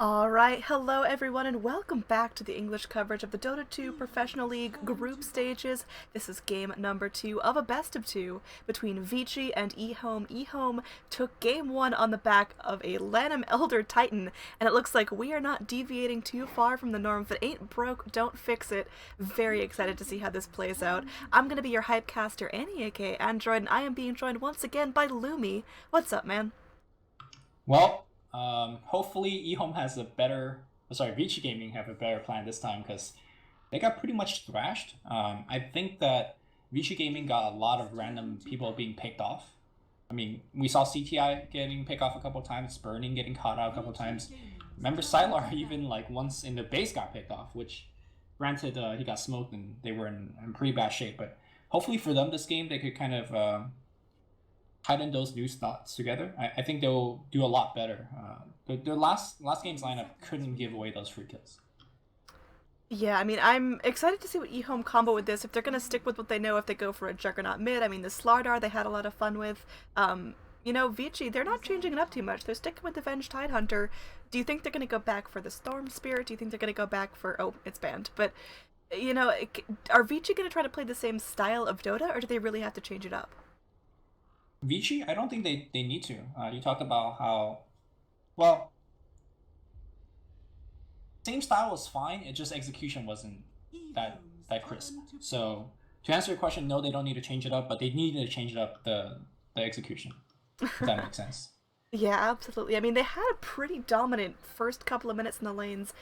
All right, hello everyone, and welcome back to the English coverage of the Dota 2 Professional League group stages. This is game number 2 of a best of 2 between Vici and EHOME. EHOME took game 1 on the back of a Lanham Elder Titan, and it looks like we are not deviating too far from the norm. If it ain't broke, don't fix it. Very excited to see how this plays out. I'm gonna be your hypecaster, Annie aka Android, and I am being joined once again by Lumi. What's up, man? Well, hopefully eHome has a better, Vici Gaming have a better plan this time because they got pretty much thrashed. I think that Vici Gaming got a lot of random people being picked off. I mean, we saw CTI getting picked off a couple of times, Burning getting caught out a couple of times. Remember, Sylar even like once in the base got picked off, which granted he got smoked and they were in pretty bad shape. But hopefully for them this game they could kind of tighten those new thoughts together. I think they'll do a lot better. The last game's lineup couldn't give away those free kills. Yeah, I mean, I'm excited to see what eHome combo with this. If they're gonna stick with what they know, if they go for a Juggernaut mid, I mean, the Slardar they had a lot of fun with. Vici, they're not changing it up too much. They're sticking with the Venge Tidehunter. Do you think they're gonna go back for the Storm Spirit? Do you think they're gonna go back for it's banned? But are Vici gonna try to play the same style of Dota, or do they really have to change it up? Vici, I don't think they need to. You talked about how, well, same style was fine. It just execution wasn't that crisp. So to answer your question, no, they don't need to change it up, but they need to change it up the execution. If that makes sense. Yeah, absolutely. I mean, they had a pretty dominant first couple of minutes in the lanes.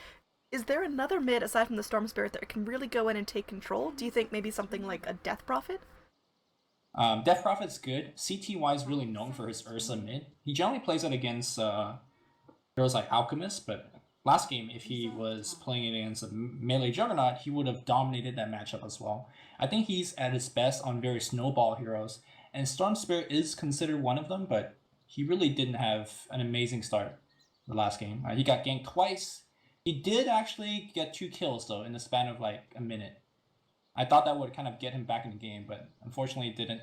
Is there another mid aside from the Storm Spirit that can really go in and take control? Do you think maybe something like a Death Prophet? Death Prophet's good. CTY is really known for his Ursa mid. He generally plays it against heroes like Alchemist, but last game, if he was playing it against a melee Juggernaut, he would have dominated that matchup as well. I think he's at his best on very snowball heroes, and Storm Spirit is considered one of them, but he really didn't have an amazing start the last game. He got ganked twice. He did actually get 2 kills, though, in the span of like a minute. I thought that would kind of get him back in the game, but unfortunately it didn't.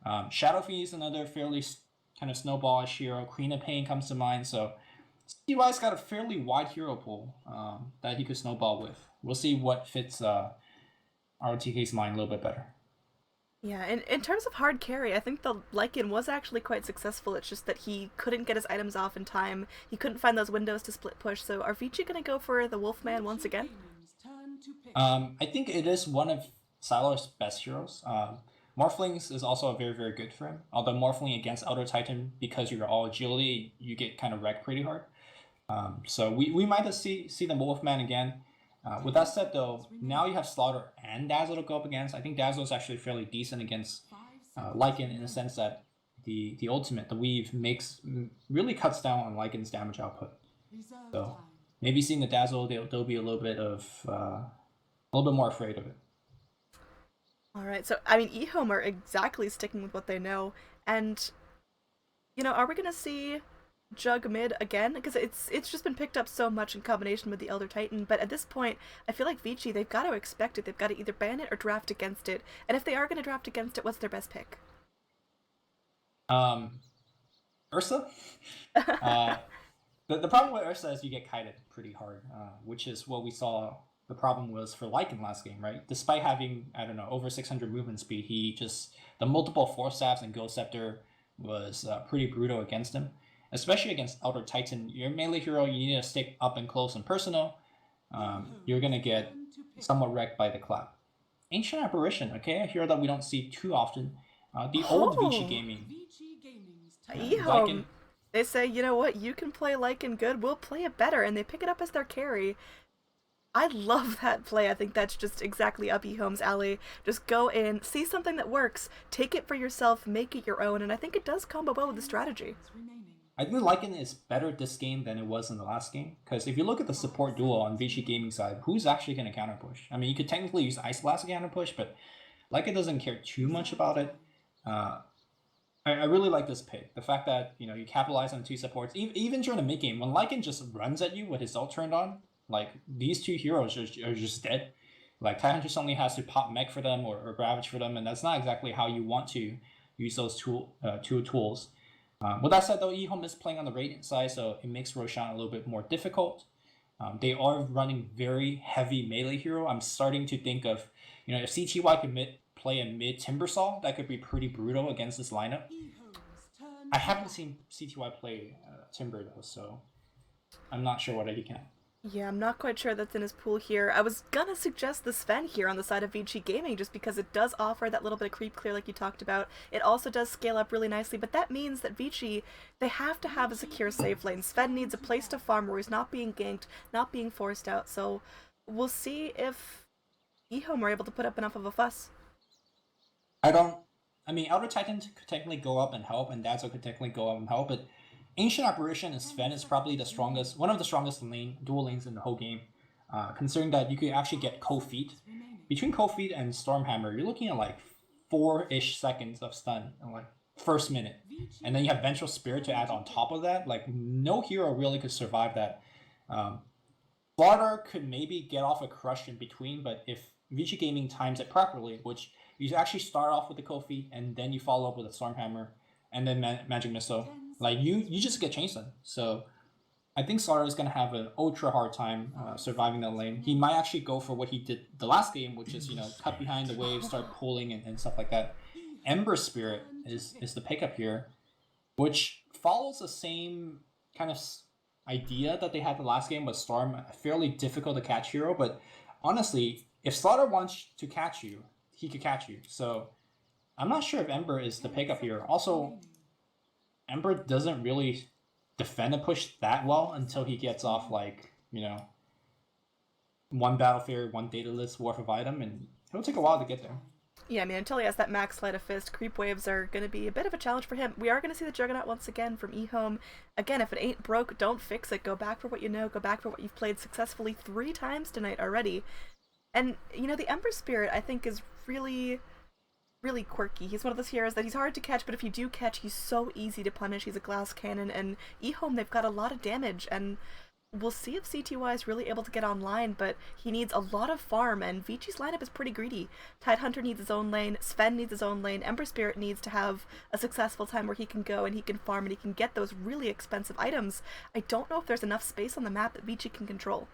Shadowfee is another fairly kind of snowballish hero. Queen of Pain comes to mind, so CY's got a fairly wide hero pool that he could snowball with. We'll see what fits ROTK's mind a little bit better. Yeah, in terms of hard carry, I think the Lycan was actually quite successful. It's just that he couldn't get his items off in time. He couldn't find those windows to split push. So are Vici gonna go for the Wolfman once again? I think it is one of Sylar's best heroes. Morphlings is also very, very good for him. Although Morphling against Elder Titan, because you're all agility, you get kind of wrecked pretty hard. So we might see the Wolfman again. With that said, though, now you have Slaughter and Dazzle to go up against. I think Dazzle is actually fairly decent against Lycan in the sense that the ultimate, the Weave, really cuts down on Lycan's damage output. So maybe seeing the Dazzle, they'll be a little bit more afraid of it. All right. So I mean, eHome are exactly sticking with what they know, and are we gonna see Jug mid again? Because it's just been picked up so much in combination with the Elder Titan. But at this point, I feel like Vici, they've got to expect it. They've got to either ban it or draft against it. And if they are gonna draft against it, what's their best pick? Um, Ursa. uh, the problem with Ursa is you get kited pretty hard, which is what we saw. The problem was for Lycan last game, right? Despite having, I don't know, over 600 movement speed, the multiple Force Stabs and Ghost Scepter was pretty brutal against him. Especially against Elder Titan, your melee hero, you need to stick up and close and personal. You're going to get somewhat wrecked by the clap. Ancient Apparition, okay? A hero that we don't see too often. The old Vici Oh, Gaming. eHome. Lycan. They say, you know what, you can play Lycan good, we'll play it better, and they pick it up as their carry. I love that play. I think that's just exactly up eHome's alley. Just go in, see something that works, take it for yourself, make it your own, and I think it does combo well with the strategy. I think Lycan is better this game than it was in the last game. Because if you look at the support duo on Vici Gaming side, who's actually going to counter push? I mean, you could technically use Ice Blast to counter push, but Lycan doesn't care too much about it. I really like this pick. The fact that you capitalize on 2 supports, even during the mid game, when Lycan just runs at you with his ult turned on, like these 2 heroes are just dead. Like Tidehunter suddenly has to pop mech for them or Ravage for them, and that's not exactly how you want to use those two tools. With that said, though, EHOME is playing on the Radiant side, so it makes Roshan a little bit more difficult. They are running very heavy melee hero. I'm starting to think of, if CTY could play a mid Timbersaw, that could be pretty brutal against this lineup. I haven't seen CTY play Timber, though, so I'm not sure what he can. Yeah, I'm not quite sure that's in his pool here. I was gonna suggest the Sven here on the side of Vici Gaming just because it does offer that little bit of creep clear like you talked about. It also does scale up really nicely, but that means that Vici, they have to have a secure safe lane. Sven needs a place to farm where he's not being ganked, not being forced out, so we'll see if EHOME are able to put up enough of a fuss. Elder Titan could technically go up and help, and Dazzle could technically go up and help, but Ancient Apparition and Sven is probably one of the strongest dual lanes in the whole game. Considering that you could actually get Cold Feet. Between Cold Feet and Stormhammer, you're looking at like 4-ish seconds of stun in like first minute. And then you have Vengeful Spirit to add on top of that. Like, no hero really could survive that. Slaughter could maybe get off a crush in between, but if Vici Gaming times it properly, which you actually start off with the Cold Feet and then you follow up with a Stormhammer and then Magic Missile, like you just get chain stun. So I think Slaughter is going to have an ultra hard time surviving that lane. He might actually go for what he did the last game, which is, cut behind the wave, start pulling and stuff like that. Ember Spirit is the pickup here, which follows the same kind of idea that they had the last game with Storm, a fairly difficult to catch hero, but honestly, if Slaughter wants to catch you, he could catch you. So I'm not sure if Ember is the pickup here. Also, Ember doesn't really defend a push that well until he gets off one Battle Fury, one Daedalus worth of item, and it'll take a while to get there. Yeah, until he has that max Sleight of Fist, creep waves are going to be a bit of a challenge for him. We are going to see the Juggernaut once again from EHOME. Again, if it ain't broke, don't fix it. Go back for what you know. Go back for what you've played successfully 3 times tonight already. And, the Ember Spirit, I think, is really, really quirky. He's one of those heroes that he's hard to catch, but if you do catch, he's so easy to punish. He's a glass cannon, and EHOME, they've got a lot of damage, and we'll see if CTY is really able to get online, but he needs a lot of farm, and Vici's lineup is pretty greedy. Tidehunter needs his own lane, Sven needs his own lane, Ember Spirit needs to have a successful time where he can go and he can farm and he can get those really expensive items. I don't know if there's enough space on the map that Vici can control.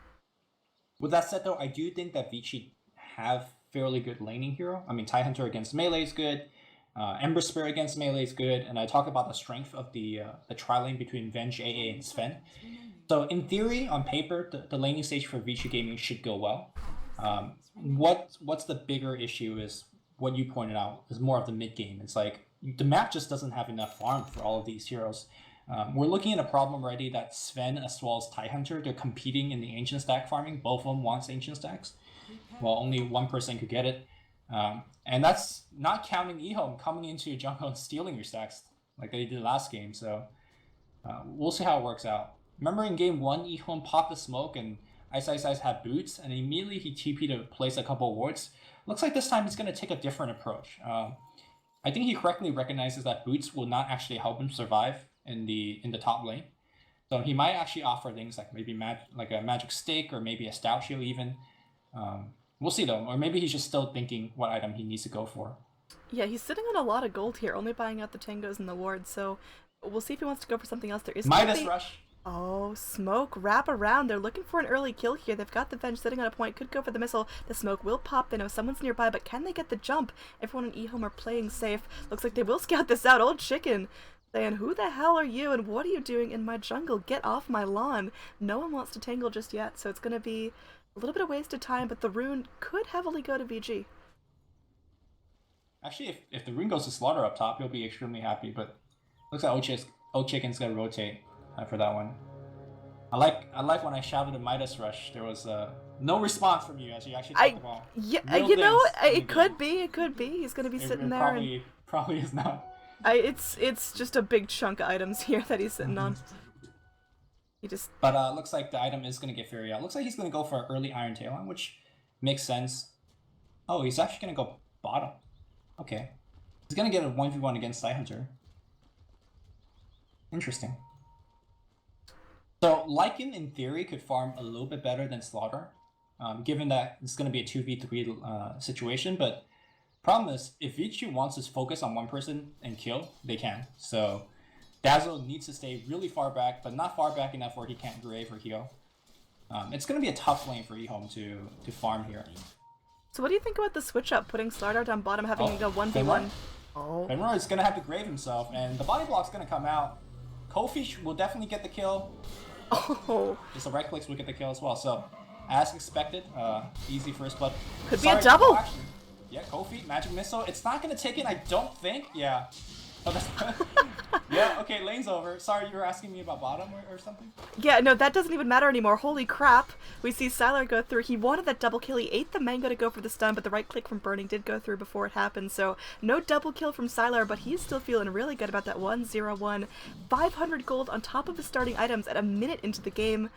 With that said, though, I do think that Vici have fairly good laning hero. Tidehunter against melee is good. Ember Spirit against melee is good. And I talk about the strength of the tri-lane between Venge, AA, and Sven. So in theory, on paper, the laning stage for Vici Gaming should go well. What's the bigger issue is what you pointed out is more of the mid game. It's like the map just doesn't have enough farm for all of these heroes. We're looking at a problem already that Sven as well as Tidehunter, they're competing in the ancient stack farming. Both of them wants ancient stacks. Well, only one person could get it. And that's not counting EHOME coming into your jungle and stealing your stacks like they did last game. So we'll see how it works out. Remember in game 1, EHOME popped the smoke and Ice had boots, and immediately he TP'd to place a couple of wards. Looks like this time he's going to take a different approach. I think he correctly recognizes that boots will not actually help him survive in the top lane. So he might actually offer things like maybe a magic stick or maybe a stout shield even. We'll see though, or maybe he's just still thinking what item he needs to go for. Yeah, he's sitting on a lot of gold here, only buying out the tangos and the wards, so we'll see if he wants to go for something else. There is Midas Rush. Oh, smoke, wrap around. They're looking for an early kill here. They've got the Venge sitting on a point, could go for the missile. The smoke will pop. They know someone's nearby, but can they get the jump? Everyone in EHOME are playing safe. Looks like they will scout this out. Old Chicken saying, who the hell are you and what are you doing in my jungle? Get off my lawn. No one wants to tangle just yet, so it's going to be a little bit of wasted time, but the rune could heavily go to VG. Actually, if the rune goes to Slaughter up top, he'll be extremely happy, but looks like Old Chicken's going to rotate for that one. I like when I shouted a Midas Rush. There was no response from you as you actually talked about. Yeah, it could be. He's gonna be sitting there. Probably is not. It's just a big chunk of items here that he's sitting on. But looks like the item is gonna get Fury out. Looks like he's gonna go for an early Iron Talon, which makes sense. Oh, he's actually gonna go bottom. Okay, he's gonna get a 1v1 against Tidehunter. Interesting. So Lycan, in theory, could farm a little bit better than Slaughter, given that it's going to be a 2v3 situation. But problem is, if Vici wants to focus on one person and kill, they can. So Dazzle needs to stay really far back, but not far back enough where he can't grave or heal. It's going to be a tough lane for EHOME to farm here. So what do you think about the switch up, putting Slardar down bottom, having to go 1v1? Oh. Fenrir is going to have to grave himself, and the body block's going to come out. Kofi will definitely get the kill. Oh. Just the right clicks will get the kill as well. So, as expected, easy first blood. Could be a double. Actually, yeah, Kofi, magic missile. It's not going to take it, I don't think. Yeah. Oh, that's yeah, okay, lane's over. Sorry, you were asking me about bottom or something? Yeah, no, that doesn't even matter anymore. Holy crap. We see Sylar go through. He wanted that double kill. He ate the mango to go for the stun, but the right click from Burning did go through before it happened. So no double kill from Sylar, but he's still feeling really good about that 1-0-1. 500 gold on top of his starting items at a minute into the game.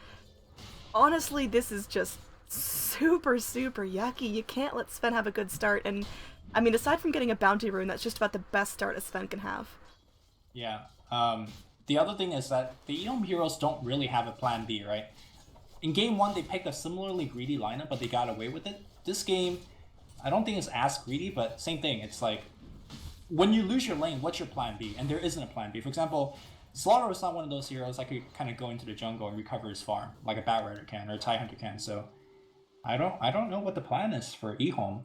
Honestly, this is just super, super yucky. You can't let Sven have a good start, and I mean, aside from getting a bounty rune, that's just about the best start a Sven can have. Yeah. The other thing is that the EHOME heroes don't really have a plan B, right? In game 1, they picked a similarly greedy lineup, but they got away with it. This game, I don't think it's as greedy, but same thing. It's like, when you lose your lane, what's your plan B? And there isn't a plan B. For example, Slaughter is not one of those heroes that could kind of go into the jungle and recover his farm, like a Batrider can or a Tidehunter can. So I don't know what the plan is for EHOME.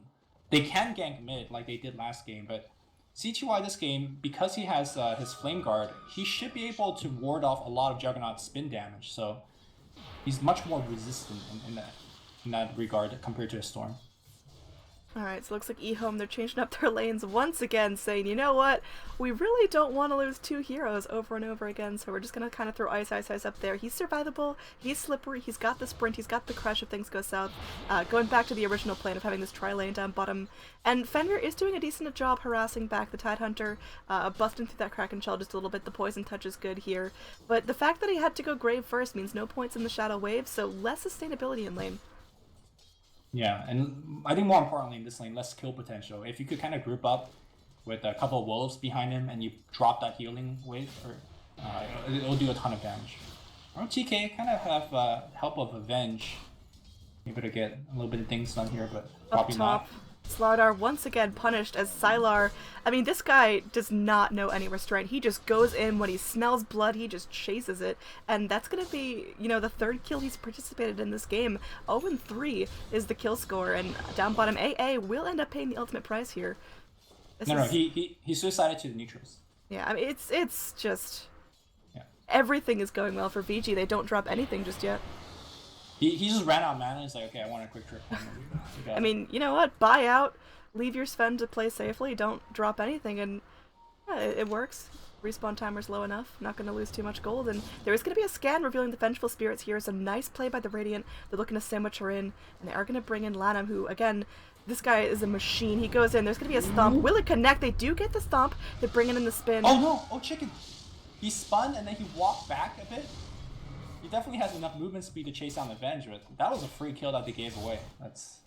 They can gank mid like they did last game, but CTY this game, because he has his Flame Guard, he should be able to ward off a lot of Juggernaut's spin damage, so he's much more resistant in that regard compared to a Storm. Alright, so it looks like EHOME, they're changing up their lanes once again, saying, you know what, we really don't want to lose two heroes over and over again, so we're just going to kind of throw Ice up there. He's survivable, he's slippery, he's got the sprint, he's got the crush if things go south. Going back to the original plan of having this tri-lane down bottom. And Fenrir is doing a decent job harassing back the Tidehunter, busting through that Kraken Shell just a little bit. The poison touch is good here. But the fact that he had to go Grave first means no points in the Shadow Wave, so less sustainability in lane. Yeah, and I think more importantly in this lane, less kill potential. If you could kind of group up with a couple of wolves behind him and you drop that healing wave, it'll do a ton of damage. Or TK kind of have help of Avenge. Able to get a little bit of things done here, but probably not. Slardar once again punished as Sylar. I mean, this guy does not know any restraint. He just goes in when he smells blood, he just chases it. And that's going to be, you know, the third kill he's participated in this game. 0-3 is the kill score, and down bottom AA will end up paying the ultimate price here. No, he suicided to the neutrals. Yeah, I mean, it's just... Yeah. Everything is going well for VG. They don't drop anything just yet. He just ran out of mana. He's like, okay, I want a quick trip. I mean, you know what? Buy out, leave your Sven to play safely, don't drop anything, and yeah, it works. Respawn timer's low enough, not going to lose too much gold, and there is going to be a scan revealing the Vengeful Spirits here. It's a nice play by the Radiant. They're looking to sandwich her in, and they are going to bring in Lanham, who, again, this guy is a machine. He goes in, there's going to be a stomp. Will it connect? They do get the stomp. They're bringing in the spin. Oh no! Oh chicken! He spun and then he walked back a bit. He definitely has enough movement speed to chase down the Venge, but that was a free kill that they gave away. That's,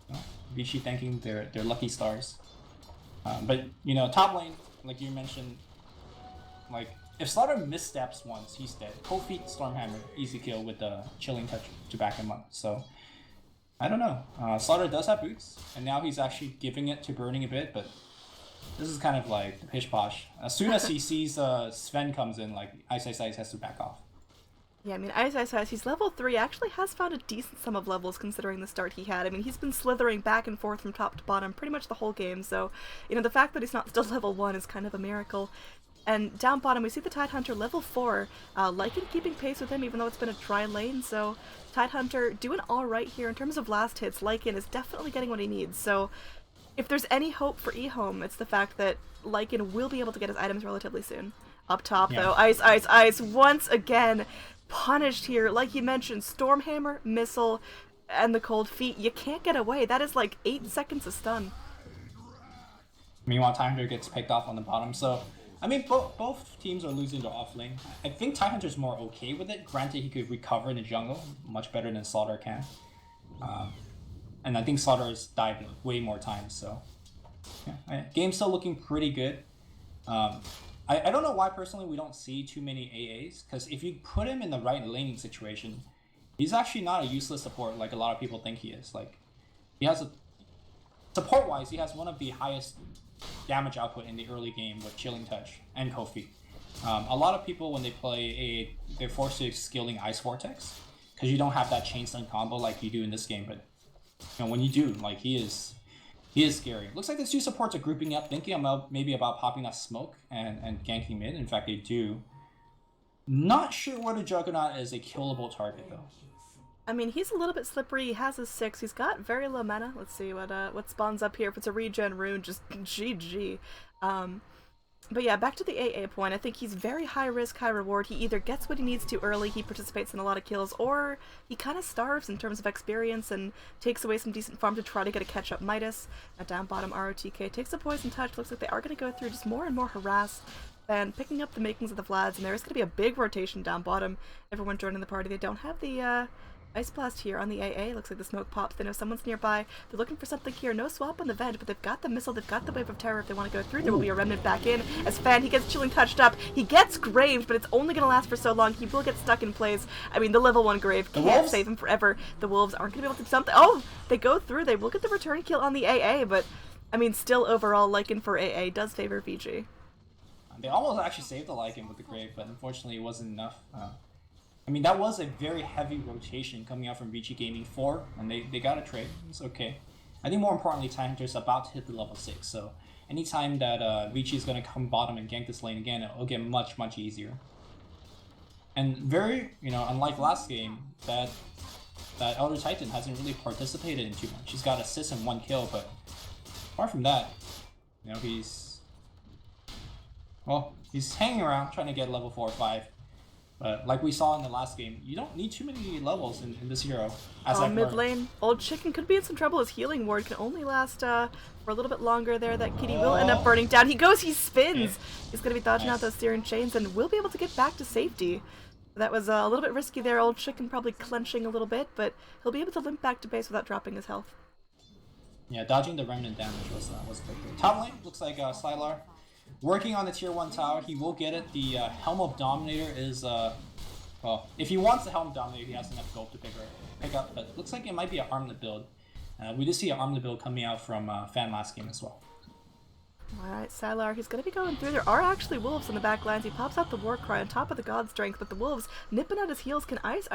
you know, Vichy thanking their lucky stars. But, you know, top lane, like you mentioned, like, if Slaughter missteps once, he's dead. Cold Feet, Stormhammer, easy kill with the Chilling Touch to back him up. So, I don't know. Slaughter does have boots, and now he's actually giving it to Burning a bit, but this is kind of like the pish posh. As soon as he sees Sven comes in, like, Ice has to back off. Yeah, I mean, Ice, he's level 3, actually has found a decent sum of levels considering the start he had. I mean, he's been slithering back and forth from top to bottom pretty much the whole game, so, you know, the fact that he's not still level 1 is kind of a miracle. And down bottom, we see the Tidehunter level 4, Lycan keeping pace with him even though it's been a dry lane, so Tidehunter doing alright here. In terms of last hits, Lycan is definitely getting what he needs, so if there's any hope for EHOME, it's the fact that Lycan will be able to get his items relatively soon. Up top, though, Ice, once again punished here. Like you mentioned, Stormhammer, Missile, and the Cold Feet. You can't get away. That is like 8 seconds of stun. Meanwhile, Tidehunter gets picked off on the bottom, so I mean, both teams are losing their off lane. I think Tidehunter's more okay with it. Granted, he could recover in the jungle much better than Slaughter can. And I think Slaughter has died way more times, so yeah. Game's still looking pretty good. I don't know why personally we don't see too many AAs, because if you put him in the right laning situation, he's actually not a useless support like a lot of people think he is. Like, he has support-wise, he has one of the highest damage output in the early game with Chilling Touch and Kofi. A lot of people when they play they're forced to skilling Ice Vortex because you don't have that chain stun combo like you do in this game. But when you do, like he is scary. Looks like these two supports are grouping up, thinking about maybe about popping that smoke and ganking mid. In fact, they do. Not sure what a Juggernaut is a killable target though. I mean, he's a little bit slippery. He has his 6. He's got very low mana. Let's see what spawns up here. If it's a regen rune, just GG. But yeah, back to the AA point. I think he's very high risk, high reward. He either gets what he needs to early, he participates in a lot of kills, or he kind of starves in terms of experience and takes away some decent farm to try to get a catch-up Midas. At down bottom, ROTK takes a Poison Touch. Looks like they are going to go through just more and more harass. And picking up the makings of the Vlads, and there is going to be a big rotation down bottom. Everyone joining the party. They don't have the Ice Blast here on the AA. Looks like the smoke pops. They know someone's nearby. They're looking for something here. No swap on the veg, but they've got the missile. They've got the Wave of Terror if they want to go through. There will be a Remnant back in. As Fan, he gets Chilling Touched up. He gets Graved, but it's only going to last for so long. He will get stuck in place. I mean, the level 1 Grave can't save him forever. The Wolves aren't going to be able to do something. Oh, they go through. They will get the return kill on the AA, but I mean, still overall, Lycan for AA does favor VG. They almost actually saved the Lycan with the Grave, but unfortunately it wasn't enough. I mean, that was a very heavy rotation coming out from VG Gaming 4, and they got a trade. It's okay. I think more importantly, Tidehunter's about to hit the level 6, so anytime that VG is going to come bottom and gank this lane again, it'll get much, much easier. And very, unlike last game, that Elder Titan hasn't really participated in too much. He's got assists and 1 kill, but apart from that, he's hanging around trying to get level 4 or 5. But like we saw in the last game, you don't need too many levels in this hero. Mid lane, Old Chicken could be in some trouble. His healing ward can only last for a little bit longer there. That kitty will end up burning down. He goes, he spins! He's going to be dodging out those Searing Chains and will be able to get back to safety. That was a little bit risky there. Old Chicken probably clenching a little bit, but he'll be able to limp back to base without dropping his health. Yeah, dodging the Remnant damage was quick. Top lane, looks like Sylar working on the tier 1 tower. He will get it. The Helm of Dominator is, well, if he wants the Helm of Dominator, he has enough gold to pick up, but looks like it might be an Armlet build. We did see an Armlet build coming out from Fan last game as well. Alright, Sylar, he's going to be going through. There are actually wolves in the back lines. He pops out the war cry on top of the god strength, but the wolves nipping at his heels can ice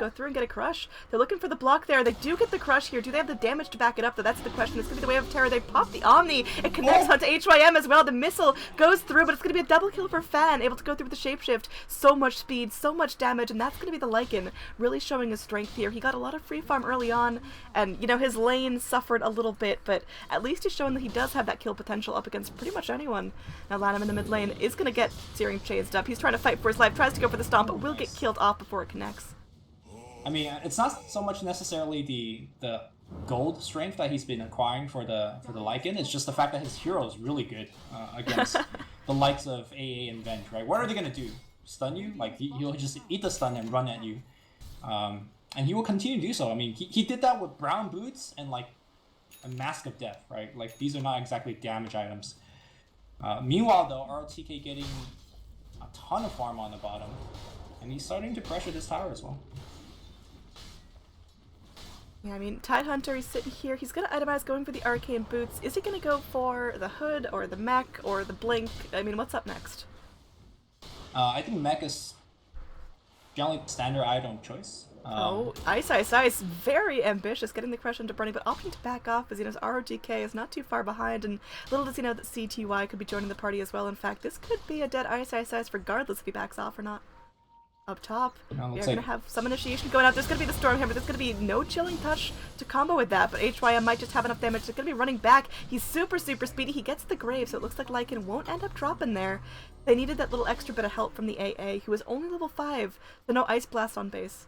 go through and get a crush. They're looking for the block there. They do get the crush here. Do they have the damage to back it up, though? That's the question. It's going to be the Wave of Terror. They pop the Omni. It connects onto HYM as well. The missile goes through, but it's going to be a double kill for Fan, able to go through with the shapeshift. So much speed, so much damage, and that's going to be the Lycan really showing his strength here. He got a lot of free farm early on, and, his lane suffered a little bit, but at least he's showing that he does have that kill potential up against pretty much anyone. Now Lanham in the mid lane is going to get Searing Chased up. He's trying to fight for his life, tries to go for the stomp, but will get killed off before it connects. I mean, it's not so much necessarily the gold strength that he's been acquiring for the Lycan. It's just the fact that his hero is really good against the likes of AA and Venge, right? What are they going to do? Stun you? Like, he'll just eat the stun and run at you. And he will continue to do so. I mean, he did that with Brown Boots and, like, a Mask of Death, right? Like, these are not exactly damage items. Meanwhile, though, ROTK getting a ton of farm on the bottom, and he's starting to pressure this tower as well. Yeah, I mean, Tidehunter, he's sitting here. He's going to itemize going for the Arcane Boots. Is he going to go for the Hood, or the Mech, or the Blink? I mean, what's up next? I think Mech is generally standard item choice. Ice. Very ambitious, getting the crush into burning, but opting to back off as he knows ROTK is not too far behind, and little does he know that CTY could be joining the party as well. In fact, this could be a dead Ice regardless if he backs off or not. Up top, we're going to have some initiation going out. There's going to be the Stormhammer. There's going to be no Chilling Touch to combo with that, but HYM might just have enough damage. He's going to be running back. He's super speedy. He gets the Grave, so it looks like Lycan won't end up dropping there. They needed that little extra bit of help from the AA, who was only level 5, so no Ice Blast on base.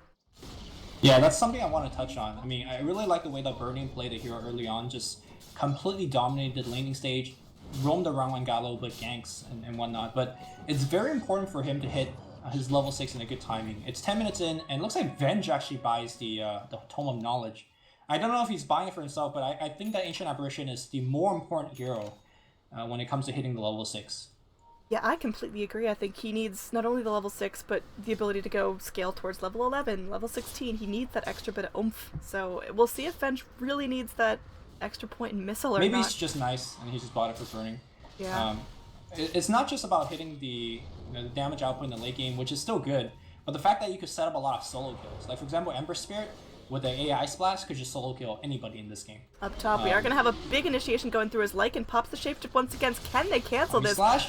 Yeah, that's something I want to touch on. I mean, I really like the way that Burning played the hero early on, just completely dominated the laning stage, roamed around on Gallo, but ganks and whatnot. But it's very important for him to hit his level 6 in a good timing. It's 10 minutes in, and it looks like Venge actually buys the Tome of Knowledge. I don't know if he's buying it for himself, but I think that Ancient Apparition is the more important hero when it comes to hitting the level 6. Yeah, I completely agree. I think he needs not only the level 6, but the ability to go scale towards level 11, level 16. He needs that extra bit of oomph. So we'll see if Venge really needs that extra point in missile or Maybe not. It's just nice, and he just bought it for burning. Yeah. It's not just about hitting the the damage output in the late game, which is still good. But the fact that you could set up a lot of solo kills, like for example, Ember Spirit with the AI Splash could just solo kill anybody in this game. Up top, we are going to have a big initiation going through as Lycan pops the Shapeshift once again. Can they cancel this? Slash?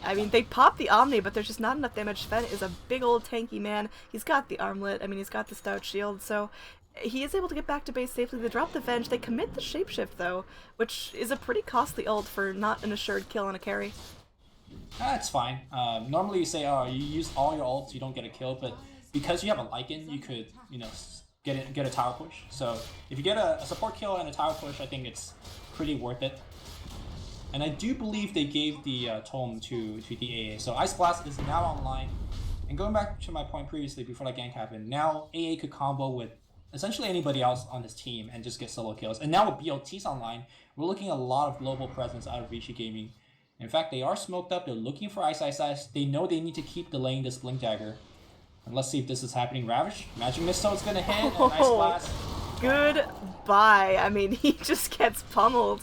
I mean, they pop the Omni, but there's just not enough damage. Sven is a big old tanky man. He's got the armlet. I mean, he's got the stout shield, so he is able to get back to base safely. They drop the Venge. They commit the Shapeshift, though, which is a pretty costly ult for not an assured kill on a carry. That's fine. Normally you say, oh, you use all your ults, you don't get a kill, but because you have a Lycan, you could, you know, get a tower push. So if you get a support kill and a tower push, I think it's pretty worth it. And I do believe they gave the tome to the AA. So Ice Blast is now online. And going back to my point previously, before that gank happened, now AA could combo with essentially anybody else on his team and just get solo kills. And now with BLTs online, we're looking at a lot of global presence out of Vici Gaming. In fact, they are smoked up. They're looking for Ice. They know they need to keep delaying this Blink Dagger. And let's see if this is happening. Ravage. Magic Missile is going to hit. And Ice Blast. Goodbye. I mean, he just gets pummeled.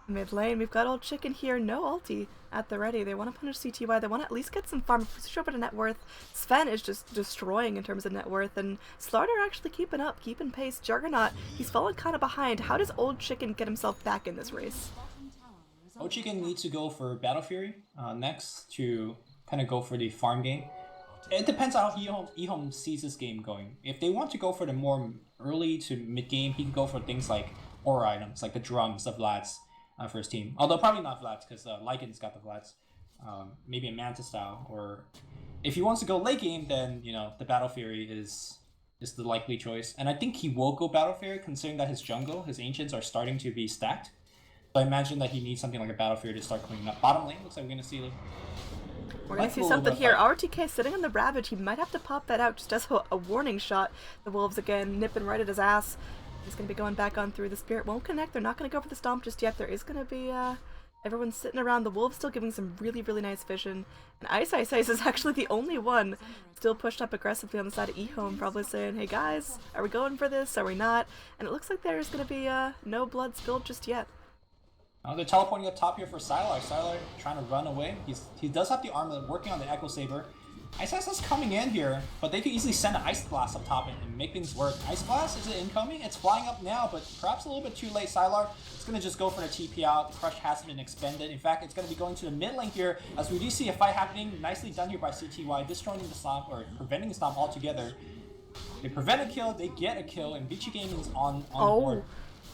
Mid lane, we've got old Chicken here. No ulti at the ready. They want to punish CTY. They want to at least get some farm. Switch over to net worth. Sven is just destroying in terms of net worth. And Slarder actually keeping up, keeping pace. Juggernaut, he's fallen kind of behind. How does old Chicken get himself back in this race? Old Chicken needs to go for Battle Fury next to kind of go for the farm game. It depends on how EHOME sees this game going. If they want to go for the more early to mid game, he can go for things like aura items, like the drums, the Vlads for his team. Although probably not Vlads, because Lycan's got the Vlads. Maybe a Manta style, or if he wants to go late game, then you know the Battle Fury is the likely choice. And I think he will go Battle Fury, considering that his jungle, his ancients are starting to be stacked. So I imagine that he needs something like a Battle Fury to start cleaning up. Bottom lane looks like we're gonna see. We're going to see something here. RTK sitting on the Ravage. He might have to pop that out just as a warning shot. The Wolves again nipping right at his ass. He's going to be going back on through. The Spirit won't connect. They're not going to go for the Stomp just yet. There is going to be everyone sitting around. The Wolves still giving some really, really nice vision. And Ice is actually the only one still pushed up aggressively on the side of EHOME, probably saying, hey guys, are we going for this? Are we not? And it looks like there's going to be no blood spilled just yet. Oh, they're teleporting up top here for Sylar. Sylar trying to run away. He does have the armor working on the Echo Saber. Ice is coming in here, but they could easily send an Ice Blast up top and make things work. Ice Blast, is it incoming? It's flying up now, but perhaps a little bit too late. Sylar is going to just go for the TP out. The Crush hasn't been expended. In fact, it's going to be going to the mid lane here, as we do see a fight happening. Nicely done here by CTY, destroying the Stomp, or preventing the Stomp altogether. They prevent a kill, they get a kill, and Vici Gaming's on board.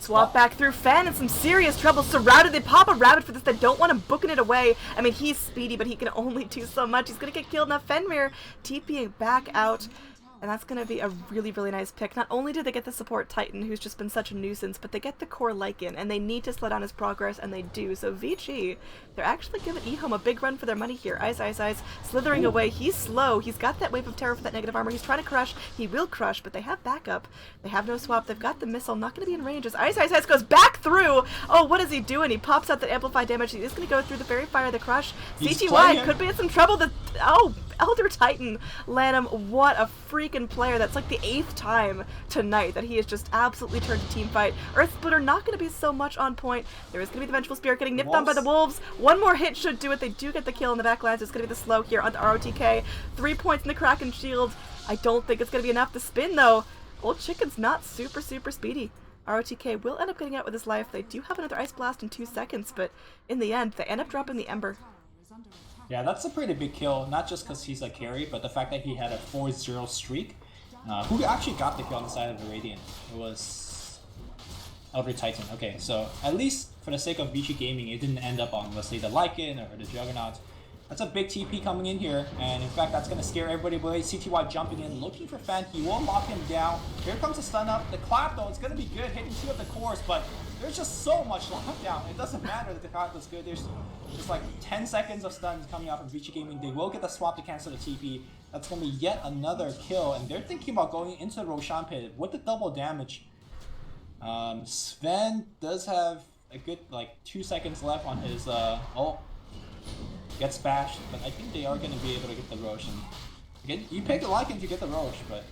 Swap back through Fan in some serious trouble. Surrounded, they pop a Rabbit for this. They don't want him booking it away. I mean, he's speedy, but he can only do so much. He's going to get killed. Now Fenrir TPing back out. And that's going to be a really, really nice pick. Not only do they get the support Titan, who's just been such a nuisance, but they get the core Lycan, and they need to slow down his progress, and they do. So Vici, they're actually giving EHOME a big run for their money here. Ice, slithering away. He's slow. He's got that wave of terror for that negative armor. He's trying to crush. He will crush, but they have backup. They have no swap. They've got the missile. Not going to be in range as Ice goes back through. Oh, what is he doing? He pops out the amplified damage. He is going to go through the Fairy Fire, the crush. CTY could be in some trouble. Elder Titan Lanham, what a freaking player. That's like the 8th time tonight that he has just absolutely turned to team fight. Earth Splitter not going to be so much on point. There is going to be the Vengeful Spirit getting nipped on by the Wolves. One more hit should do it. They do get the kill in the backlines. It's going to be the slow here on the ROTK. 3 points in the Kraken shield. I don't think it's going to be enough to spin though. Old Chicken's not super speedy. ROTK will end up getting out with his life. They do have another Ice Blast in 2 seconds, but in the end, they end up dropping the Ember. Yeah, that's a pretty big kill, not just because he's a carry, but the fact that he had a 4-0 streak. Who actually got the kill on the side of the Radiant? It was Elder Titan. Okay, so at least for the sake of Vici Gaming, it didn't end up on, let's say, the Lycan or the Juggernaut. That's a big TP coming in here, and in fact, that's going to scare everybody away. CTY jumping in, looking for Fan. He will lock him down. Here comes the stun up. The clap, though, it's going to be good, hitting 2 of the cores, but there's just so much lockdown. It doesn't matter that the clap was good. There's just like 10 seconds of stuns coming out from Vici Gaming. They will get the swap to cancel the TP. That's going to be yet another kill, and they're thinking about going into the Roshan pit with the double damage. Sven does have a good, 2 seconds left on his ult. Gets bashed, but I think they are going to be able to get the Rosh. And again, you pick the Lycan to get the Rosh, but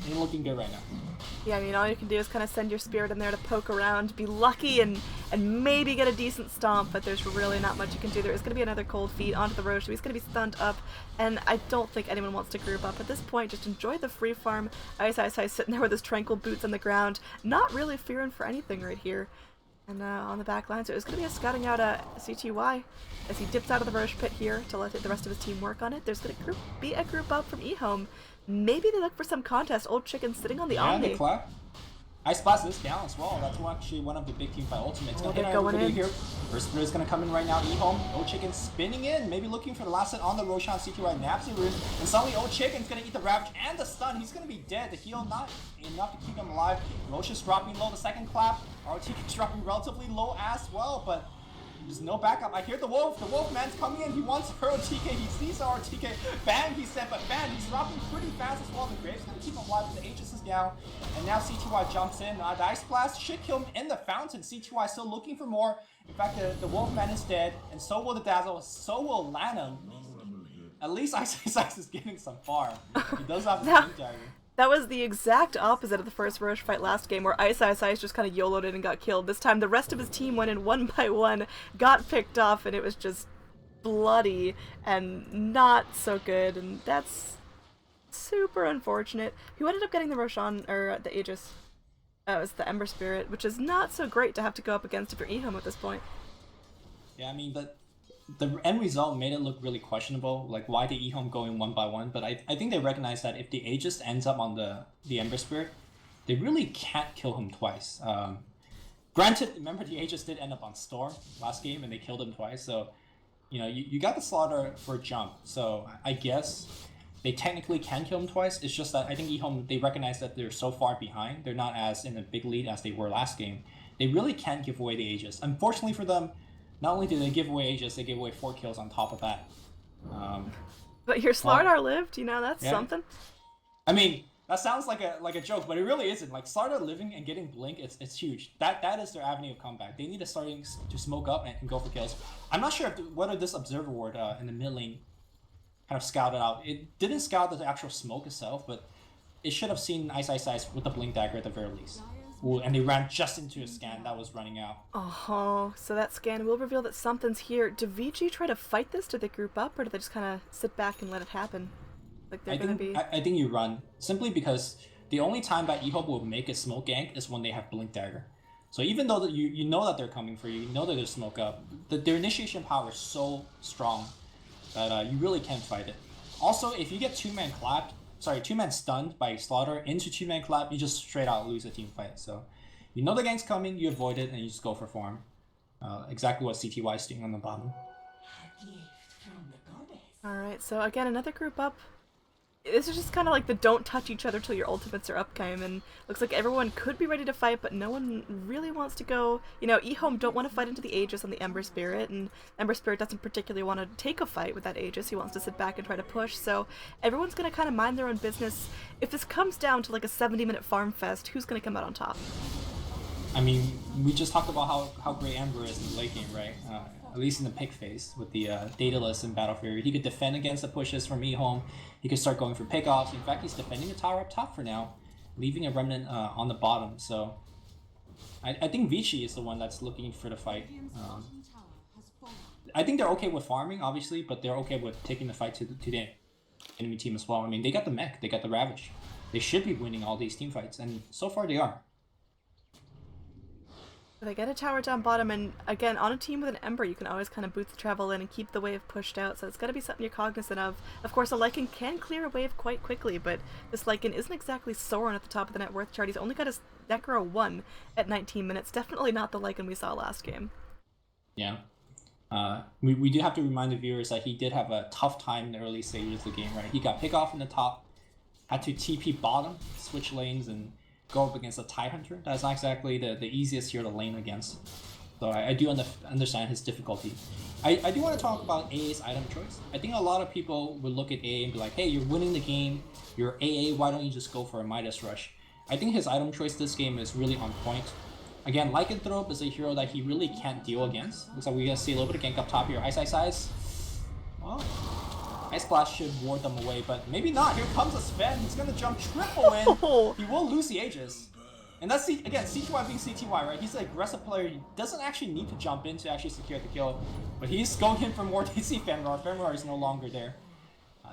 ain't looking good right now. Yeah, I mean, all you can do is kind of send your Spirit in there to poke around, be lucky, and and maybe get a decent stomp, but there's really not much you can do. There is going to be another cold feet onto the Roche, so he's going to be stunned up, and I don't think anyone wants to group up at this point. Just enjoy the free farm. Ice sitting there with his tranquil boots on the ground, not really fearing for anything right here. And on the back line, so it's going to be a scouting out CTY as he dips out of the Roche pit here to let the rest of his team work on it. There's going to be a group up from EHOME. Maybe they look for some contest. Old Chicken sitting on the Omni. They clap. Ice Blast is down as well. That's actually one of the big team fight ultimates. They're going in. Here. First Spirit is going to come in right now. EHOME. Old Chicken spinning in. Maybe looking for the last hit on the Roshan CTY. Naps the room. And suddenly Old Chicken's going to eat the Ravage and the stun. He's going to be dead. The heal not enough to keep him alive. Roshan's dropping low. The second clap. ROTK's dropping relatively low as well. But there's no backup. I hear the Wolf. The Wolfman's coming in. He wants ROTK. He sees ROTK. Bang, he said, but bang, he's dropping pretty fast as well. The Grave's going to keep him alive. The Aegis is down. And now CTY jumps in. The Ice Blast should kill him in the fountain. CTY still looking for more. In fact, the Wolfman is dead. And so will the Dazzle. So will Lana. At least Ice is getting some farm. He does have the Blink Dagger. That was the exact opposite of the first Roche fight last game, where Ice just kind of YOLO'd in and got killed. This time, the rest of his team went in one by one, got picked off, and it was just bloody and not so good, and that's super unfortunate. Who ended up getting the Roshan, or the Aegis? It was the Ember Spirit, which is not so great to have to go up against if you're EHOME at this point. Yeah, I mean, the end result made it look really questionable, like why did EHOME go in one by one, but I think they recognize that if the Aegis ends up on the Ember Spirit, they really can't kill him twice. Granted, remember the Aegis did end up on Storm last game and they killed him twice, so you know, you got the slaughter for a jump, so I guess they technically can kill him twice. It's just that I think EHOME, they recognize that they're so far behind, they're not as in a big lead as they were last game. They really can't give away the Aegis. Unfortunately for them, not only did they give away Aegis, they gave away 4 kills on top of that. But your Slardar lived, you know, that's something. I mean, that sounds like a joke, but it really isn't. Like, Slardar living and getting Blink, it's huge. That is their avenue of comeback. They need to start to smoke up and go for kills. I'm not sure whether this Observer Ward in the mid lane kind of scouted out. It didn't scout the actual smoke itself, but it should have seen Ice with the Blink Dagger at the very least. Ooh, and they ran just into a scan that was running out. Oh, so that scan will reveal that something's here. Do VG try to fight this? Do they group up, or do they just kind of sit back and let it happen? Like they're gonna be. I think you run simply because the only time that EHOME will make a smoke gank is when they have Blink Dagger. So even though you know that they're coming for you, you know that there's smoke up, their initiation power is so strong that you really can't fight it. Also, if you get two-man stunned by Slaughter into two-man clap, you just straight out lose a team fight. So you know the gank's coming, you avoid it, and you just go for farm. Exactly what CTY is doing on the bottom. Alright, so again, another group up. This is just kind of like the don't touch each other till your ultimates are up game, and looks like everyone could be ready to fight, but no one really wants to go. You know, EHOME don't want to fight into the Aegis on the Ember Spirit, and Ember Spirit doesn't particularly want to take a fight with that Aegis. He wants to sit back and try to push, so everyone's going to kind of mind their own business. If this comes down to like a 70-minute farm fest, who's going to come out on top? I mean, we just talked about how great Ember is in the late game, right? At least in the pick phase with the Daedalus and Battle Fury. He could defend against the pushes from EHOME. He could start going for pickoffs. In fact, he's defending the tower up top for now, leaving a remnant on the bottom. So I think Vici is the one that's looking for the fight. I think they're okay with farming, obviously, but they're okay with taking the fight to the enemy team as well. I mean, they got the mech, they got the Ravage. They should be winning all these team fights, and so far they are. They get a tower down bottom, and again, on a team with an Ember, you can always kind of boost travel in and keep the wave pushed out, so it's got to be something you're cognizant of. Of course, a Lycan can clear a wave quite quickly, but this Lycan isn't exactly soaring at the top of the net worth chart. He's only got his Necro 1 at 19 minutes. Definitely not the Lycan we saw last game. Yeah. We do have to remind the viewers that he did have a tough time in the early stages of the game, right? He got pick off in the top, had to TP bottom, switch lanes, and go up against a Tidehunter. That's not exactly the easiest hero to lane against. So I do understand his difficulty. I do want to talk about AA's item choice. I think a lot of people would look at AA and be like, hey, you're winning the game, you're AA, why don't you just go for a Midas Rush? I think his item choice this game is really on point. Again, Lycanthrope is a hero that he really can't deal against. Looks like we're going to see a little bit of gank up top here. Ice. Well, Ice Blast should ward them away, but maybe not. Here comes a Sven. He's going to jump triple in. He will lose the Aegis. And that's, again, CTY being CTY, right? He's an aggressive player. He doesn't actually need to jump in to actually secure the kill. But he's going in for more DC Fenrir. Fenrir is no longer there.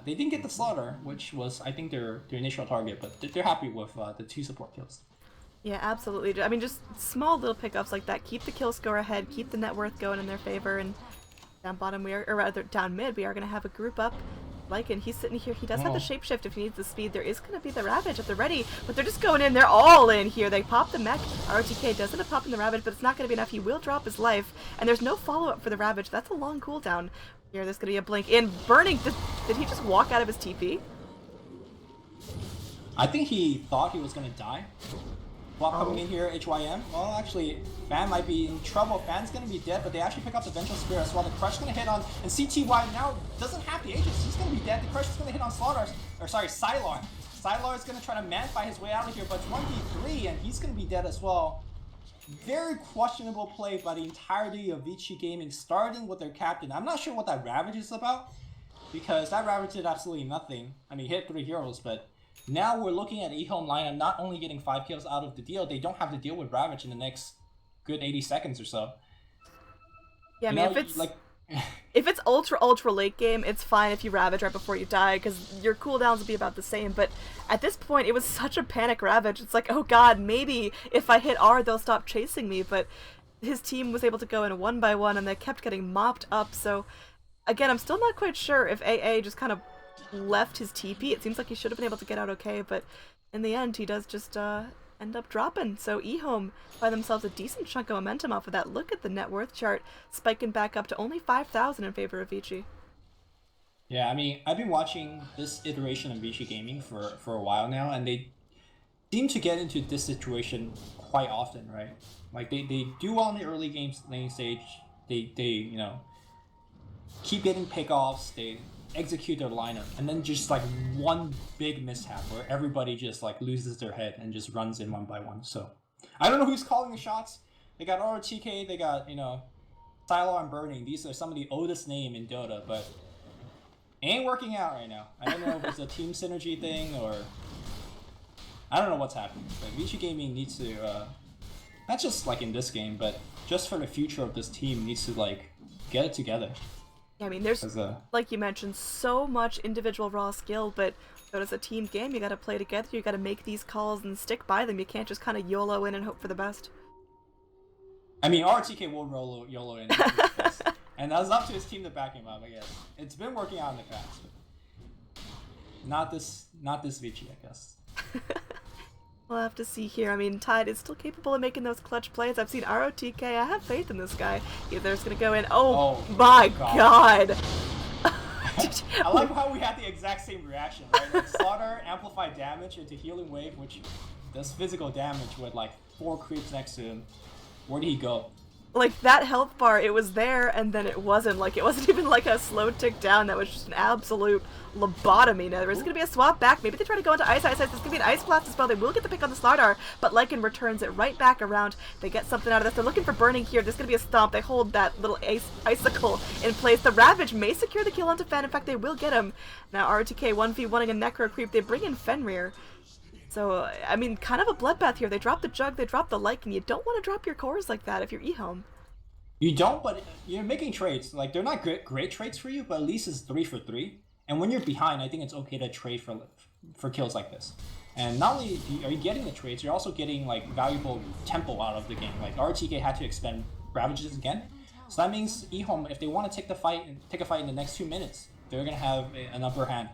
They didn't get the slaughter, which was, I think, their initial target. But they're happy with the 2 support kills. Yeah, absolutely. I mean, just small little pickups like that. Keep the kill score ahead. Keep the net worth going in their favor. And down bottom, or rather down mid, we are going to have a group up. Lycan, he's sitting here. He does have the shapeshift if he needs the speed. There is going to be the Ravage at the ready, but they're just going in. They're all in here. They pop the mech. RTK does end up popping the Ravage, but it's not going to be enough. He will drop his life, and there's no follow-up for the Ravage. That's a long cooldown. Here, there's going to be a blink in. Burning, did he just walk out of his TP? I think he thought he was going to die. While coming in here, HYM. Well, actually, Fan might be in trouble. Fan's going to be dead, but they actually pick up the Vengeful Spear as well. The Crush is going to hit on, and CTY now doesn't have the Aegis. He's going to be dead. The Crush is going to hit on Sylar. Sylar is going to try to man-fight his way out of here, but it's 1v3, and he's going to be dead as well. Very questionable play by the entirety of Vici Gaming, starting with their captain. I'm not sure what that Ravage is about, because that Ravage did absolutely nothing. I mean, hit 3 heroes, but now we're looking at EHOME lineup not only getting 5 kills out of the deal, they don't have to deal with Ravage in the next good 80 seconds or so. Yeah, I mean, if it's like if it's ultra late game, it's fine if you Ravage right before you die, because your cooldowns will be about the same. But at this point, it was such a panic Ravage. It's like, oh god, maybe if I hit R, they'll stop chasing me. But his team was able to go in 1 by 1, and they kept getting mopped up. So again, I'm still not quite sure if AA just kind of left his TP. It seems like he should have been able to get out okay, but in the end he does just end up dropping. So EHOME find themselves a decent chunk of momentum off of that. Look at the net worth chart spiking back up to only 5,000 in favor of Vici. Yeah, I mean, I've been watching this iteration of Vici Gaming for a while now, and they seem to get into this situation quite often, right? Like they do well in the early game lane stage. They you know, keep getting pickoffs. They execute their lineup, and then just like one big mishap where everybody just like loses their head and just runs in 1 by 1. So I don't know who's calling the shots. They got RTK, they got, you know, Sylar and Burning. These are some of the oldest names in Dota, but it ain't working out right now. I don't know if it's a team synergy thing or I don't know what's happening. But Vici Gaming needs to not just like in this game, but just for the future of this team, needs to like get it together. I mean, there's, like you mentioned, so much individual raw skill, but as a team game, you gotta play together, you gotta make these calls and stick by them. You can't just kind of YOLO in and hope for the best. I mean, RTK will roll YOLO in, and that was up to his team to back him up, I guess. It's been working out in the past, but not this Vici, I guess. We'll have to see here. I mean, Tide is still capable of making those clutch plays. I've seen ROTK. I have faith in this guy. Either it's going to go in. Oh my god. I like how we had the exact same reaction, right? Like Slaughter amplified damage into Healing Wave, which does physical damage with like 4 creeps next to him. Where did he go? Like, that health bar, it was there, and then it wasn't. Like, it wasn't even like a slow tick down. That was just an absolute lobotomy. Now, there's gonna be a swap back. Maybe they try to go into Ice. There's gonna be an Ice Blast as well. They will get the pick on the Slardar, but Lycan returns it right back around. They get something out of this. They're looking for Burning here. There's gonna be a Stomp. They hold that little icicle in place. The Ravage may secure the kill onto Fan. In fact, they will get him. Now, RTK 1v1ing a Necro Creep. They bring in Fenrir. So, I mean, kind of a bloodbath here. They drop the Jug, they drop the Lycan. You don't want to drop your cores like that if you're EHOME. You don't, but you're making trades. Like, they're not great trades for you, but at least it's 3 for 3. And when you're behind, I think it's okay to trade for kills like this. And not only are you getting the trades, you're also getting like valuable tempo out of the game. Like RTK had to expend Ravages again, so that means EHOME, if they want to take a fight in the next 2 minutes, they're gonna have an upper hand.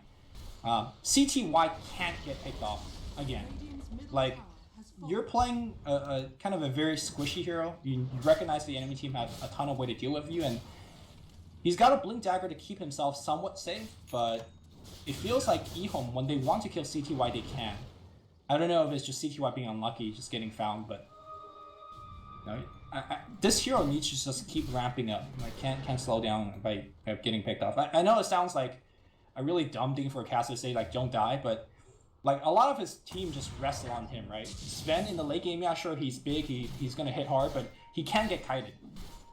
CTY can't get picked off again. Like, you're playing a kind of a very squishy hero. You recognize the enemy team have a ton of way to deal with you, and he's got a Blink Dagger to keep himself somewhat safe, but it feels like EHOME, when they want to kill CTY, they can. I don't know if it's just CTY being unlucky, just getting found, but you know, this hero needs to just keep ramping up. Like, can't slow down by getting picked off. I know it sounds like a really dumb thing for a caster to say, like, don't die, but like, a lot of his team just rests on him, right? Sven in the late game, yeah, sure, he's big, he's gonna hit hard, but he can get kited.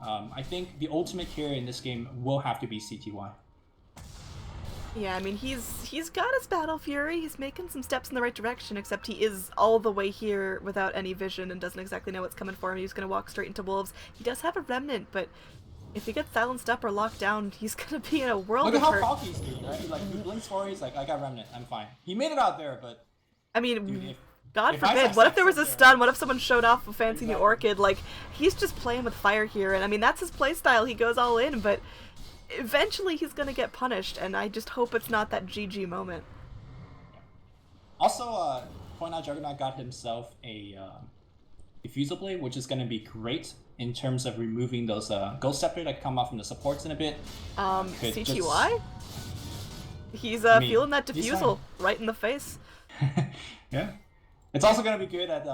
I think the ultimate carry in this game will have to be CTY. Yeah, I mean he's got his battle fury. He's making some steps in the right direction. Except he is all the way here without any vision and doesn't exactly know what's coming for him. He's gonna walk straight into wolves. He does have a remnant, but if he gets silenced up or locked down, he's gonna be in a world Look of at how hurt. cocky he's doing, right? He blinks for it, he's like, I got remnant, I'm fine. He made it out there, but I mean, dude, God if forbid. Ice What if there was a sits there, stun? What if someone showed off a fancy new Exactly. orchid? Like, he's just playing with fire here, and I mean, that's his playstyle. He goes all in, but eventually he's gonna get punished, and I just hope it's not that GG moment. Also, point out Juggernaut got himself a diffusal blade, which is going to be great in terms of removing those Ghost Scepter that come off from the supports in a bit. Could CTY? He's mean, feeling that he's diffusal right in the face. Yeah. It's also going to be good at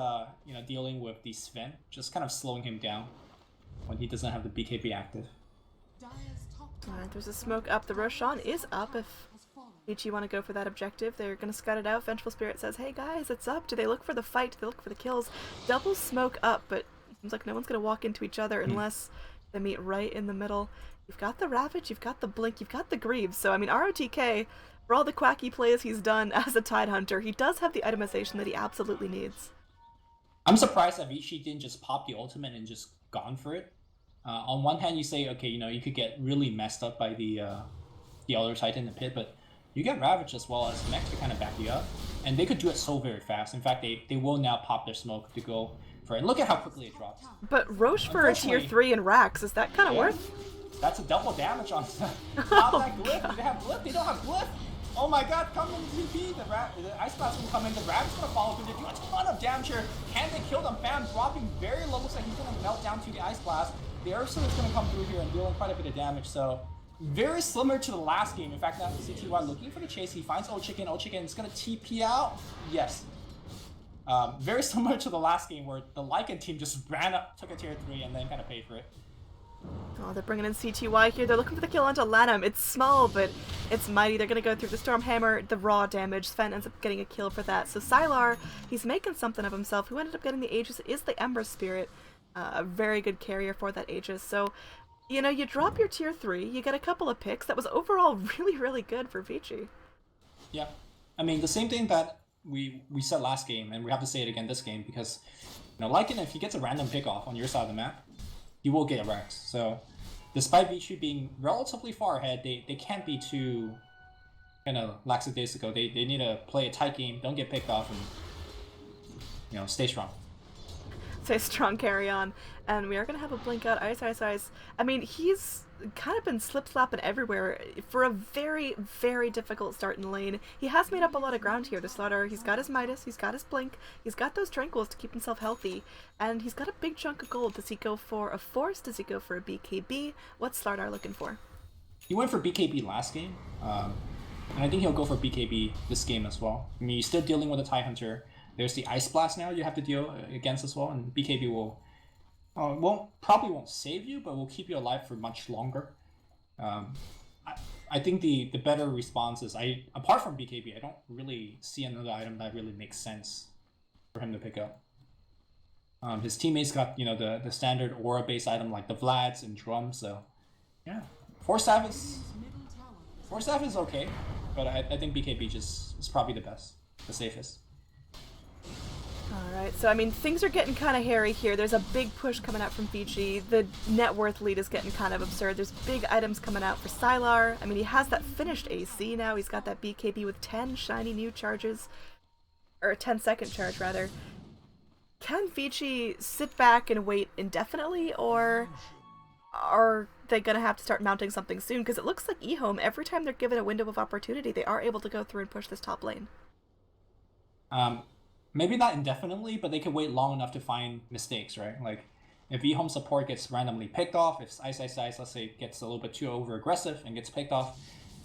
dealing with the Sven, just kind of slowing him down when he doesn't have the BKB active. Alright, there's a smoke up. The Roshan is up if Ichi want to go for that objective. They're going to scout it out. Vengeful Spirit says, hey guys, it's up. Do they look for the fight? Do they look for the kills? Double smoke up, but it seems like no one's going to walk into each other unless they meet right in the middle. You've got the Ravage, you've got the Blink, you've got the Greaves. So, I mean, ROTK, for all the quacky plays he's done as a Tidehunter, he does have the itemization that he absolutely needs. I'm surprised that Vichy didn't just pop the ultimate and just gone for it. On one hand, you say, okay, you could get really messed up by the Elder Titan in the pit, but you get Ravage as well as Mech to kind of back you up. And they could do it so very fast. In fact, they will now pop their smoke to go for it. And look at how quickly it drops. But Roche for a tier 3 in Rax, is that kind of worth? That's a double damage on not that glyph. Do they have glyph? They don't have glyph. Oh my god, come in TP. The Ice Blast will come in. The Ravage gonna follow through. They do a ton of damage here. Can they kill them? Bam, dropping very low. Looks like he's gonna melt down to the Ice Blast. The Ursula is gonna come through here and dealing quite a bit of damage. So very similar to the last game. In fact, now CTY looking for the chase. He finds Old Chicken. Old Chicken is gonna TP out. Yes. Very similar to the last game where the Lycan team just ran up, took a tier 3, and then kind of paid for it. Oh, they're bringing in CTY here. They're looking for the kill onto Lanham. It's small, but it's mighty. They're going to go through the Storm Hammer, the raw damage. Sven ends up getting a kill for that. So Sylar, he's making something of himself. Who ended up getting the Aegis is the Ember Spirit. A very good carrier for that Aegis. So, you drop your tier 3, you get a couple of picks. That was overall really, really good for Vici. Yeah. I mean, the same thing that we said last game, and we have to say it again this game, because, Lycan, if he gets a random pick off on your side of the map, you will get a Rex. So, despite Vici being relatively far ahead, they can't be too kind of lackadaisical. They need to play a tight game, don't get picked off, and stay strong. Stay strong, carry on. And we are going to have a blink out. Ice. I mean, he's kind of been slip-slapping everywhere for a very, very difficult start in the lane. He has made up a lot of ground here. The Slaughter, he's got his Midas, he's got his Blink, he's got those Tranquils to keep himself healthy, and he's got a big chunk of gold. Does he go for a Force? Does he go for a BKB? What's Slaughter looking for? He went for BKB last game, and I think he'll go for BKB this game as well. I mean, you're still dealing with a Tidehunter. There's the Ice Blast now you have to deal against as well, and BKB will probably won't save you, but will keep you alive for much longer. I think the better response is, apart from BKB, I don't really see another item that really makes sense for him to pick up. His teammates got the standard aura based item like the Vlads and Drum, so yeah. Force Staff is okay, but I think BKB is probably the best, the safest. Alright, so I mean, things are getting kind of hairy here. There's a big push coming out from Vici. The net worth lead is getting kind of absurd. There's big items coming out for Sylar. I mean, he has that finished AC now. He's got that BKB with 10 shiny new charges. Or a 10-second charge, rather. Can Vici sit back and wait indefinitely, or are they going to have to start mounting something soon? Because it looks like EHOME, every time they're given a window of opportunity, they are able to go through and push this top lane. Maybe not indefinitely, but they can wait long enough to find mistakes, right? Like, if EHOME support gets randomly picked off, if Ice, let's say, gets a little bit too over-aggressive and gets picked off,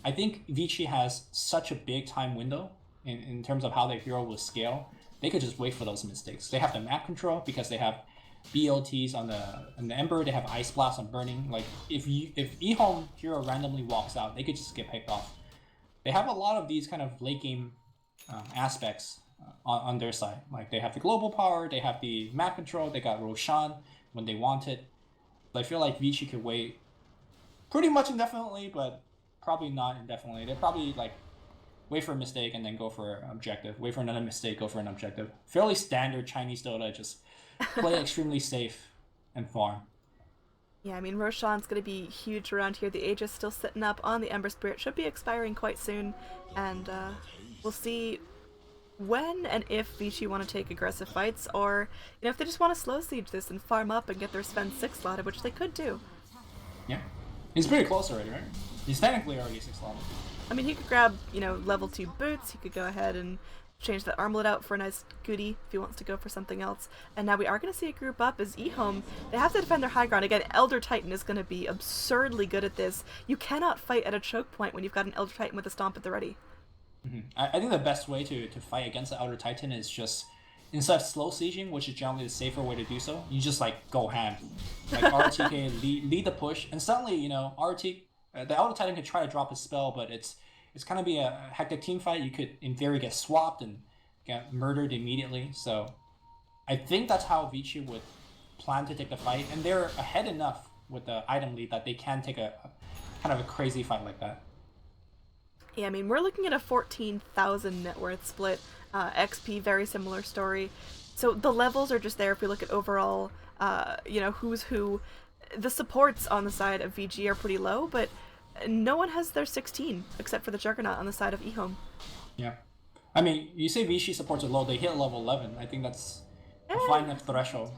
I think Vici has such a big time window in terms of how their hero will scale. They could just wait for those mistakes. They have the map control because they have BLTs on the Ember, they have Ice Blast on Burning. Like, if EHOME hero randomly walks out, they could just get picked off. They have a lot of these kind of late game aspects on their side. Like, they have the global power, they have the map control, they got Roshan when they want it. But I feel like Vici could wait pretty much indefinitely, but probably not indefinitely. They're probably like wait for a mistake and then go for an objective. Wait for another mistake, go for an objective. Fairly standard Chinese Dota, just play extremely safe and farm. Yeah, I mean, Roshan's going to be huge around here. The Aegis still sitting up on the Ember Spirit. Should be expiring quite soon. And we'll see when and if Vici want to take aggressive fights, or if they just want to slow siege this and farm up and get their Sven 6 slotted, which they could do. Yeah. He's pretty close already, right? He's technically already 6 slotted. I mean, he could grab, level 2 boots. He could go ahead and change that armlet out for a nice goodie if he wants to go for something else. And now we are going to see a group up as EHOME. They have to defend their high ground. Again, Elder Titan is going to be absurdly good at this. You cannot fight at a choke point when you've got an Elder Titan with a stomp at the ready. Mm-hmm. I think the best way to fight against the Elder Titan is just, instead of slow sieging, which is generally the safer way to do so, you just go ham. Like RTK, lead the push, and suddenly, the Elder Titan could try to drop a spell, but it's kind of be a hectic team fight. You could, in theory, get swapped and get murdered immediately. So I think that's how Vici would plan to take the fight, and they're ahead enough with the item lead that they can take a kind of a crazy fight like that. Yeah, I mean, we're looking at a 14,000 net worth split. XP, very similar story. So the levels are just there if we look at overall, who's who. The supports on the side of VG are pretty low, but no one has their 16 except for the Juggernaut on the side of EHOME. Yeah. I mean, you say Vichy supports are low, they hit level 11. I think that's a fine enough threshold.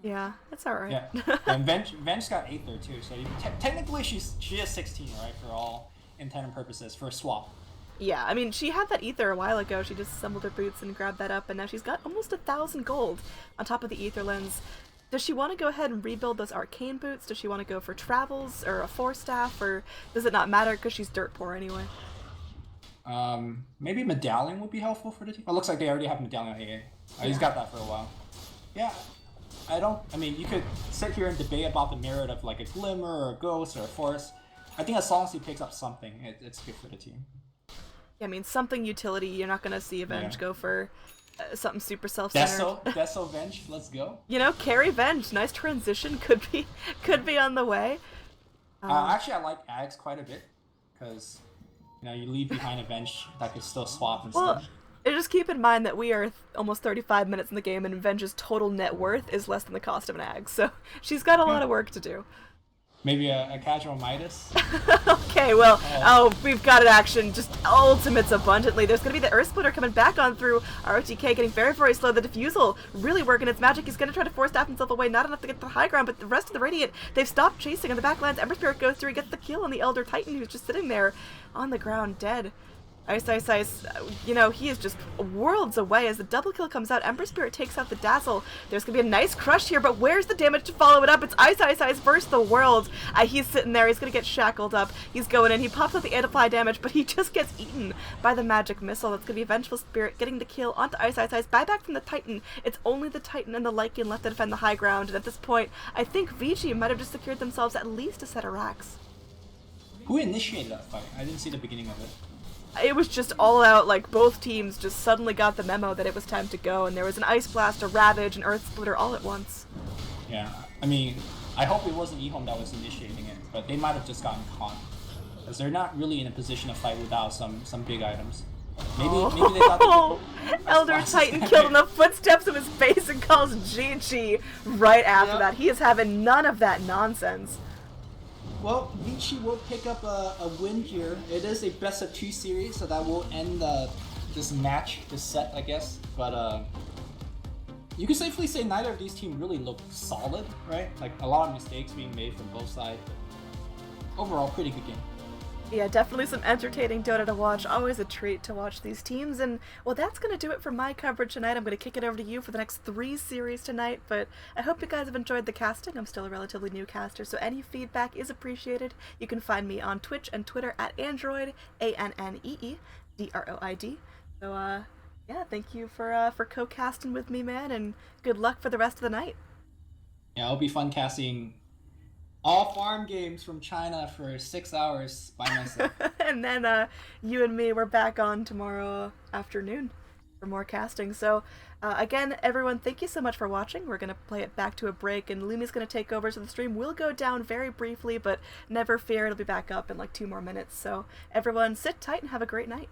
Yeah, that's alright. Yeah. And Venge got 8 there too, so technically she is 16, right, for all intent and purposes, for a swap. Yeah, I mean, she had that ether a while ago. She just assembled her boots and grabbed that up, and now she's got almost 1,000 gold on top of the ether lens. Does she want to go ahead and rebuild those arcane boots? Does she want to go for travels or a 4-staff, or does it not matter because she's dirt poor anyway? Maybe medallion would be helpful for the team. It looks like they already have medallion AA. He's got that for a while. Yeah, I mean, you could sit here and debate about the merit of like a glimmer or a ghost or a force. I think as long as he picks up something, it's good for the team. Yeah, I mean, something utility. You're not going to see Avenge go for something super self-centered. Deso Venge, let's go. Carry Venge. Nice transition. Could be on the way. Actually, I like Ags quite a bit because you leave behind a Venge that could still swap and stuff. Just keep in mind that we are almost 35 minutes in the game, and Venge's total net worth is less than the cost of an Ag, so she's got a lot of work to do. Maybe a casual Midas? Okay, well, we've got an action, just ultimates abundantly. There's going to be the Earth Splitter coming back on through. RTK getting very, very slow. The Diffusal really working its magic. He's going to try to force-staff himself away. Not enough to get to the high ground, but the rest of the Radiant, they've stopped chasing on the backlands. Ember Spirit goes through. He gets the kill on the Elder Titan, who's just sitting there on the ground dead. Ice, he is just worlds away as the double kill comes out. Ember Spirit takes out the Dazzle. There's going to be a nice crush here, but where's the damage to follow it up? It's Ice versus the world. He's sitting there. He's going to get shackled up. He's going in. He pops out the anti-fly damage, but he just gets eaten by the magic missile. That's going to be Vengeful Spirit getting the kill onto Ice. Buyback from the Titan. It's only the Titan and the Lycan left to defend the high ground, and at this point, I think VG might have just secured themselves at least a set of racks. Who initiated that fight? I didn't see the beginning of it. It was just all out, both teams just suddenly got the memo that it was time to go, and there was an Ice Blast, a Ravage, an Earth Splitter all at once. Yeah, I mean, I hope it wasn't EHOME that was initiating it, but they might have just gotten caught. Because they're not really in a position to fight without some big items. Maybe they thought Elder Titan killed in the footsteps of his face and calls GG right after that. He is having none of that nonsense. Well, Vici will pick up a win here. It is a best-of-2 series, so that will end this match, this set, I guess. But you can safely say neither of these teams really look solid, right? A lot of mistakes being made from both sides. But overall, pretty good game. Yeah, definitely some entertaining Dota to watch. Always a treat to watch these teams. And, well, that's going to do it for my coverage tonight. I'm going to kick it over to you for the next 3 series tonight. But I hope you guys have enjoyed the casting. I'm still a relatively new caster, so any feedback is appreciated. You can find me on Twitch and Twitter at Android, ANNEEDROID. So, yeah, thank you for co-casting with me, man, and good luck for the rest of the night. Yeah, it'll be fun casting all farm games from China for 6 hours by myself. And then you and me, we're back on tomorrow afternoon. for more casting. So, again, everyone, thank you so much for watching. We're going to play it back to a break, and Lumi's going to take over, so the stream will go down very briefly, but never fear, it'll be back up in like 2 more minutes. So, everyone, sit tight and have a great night.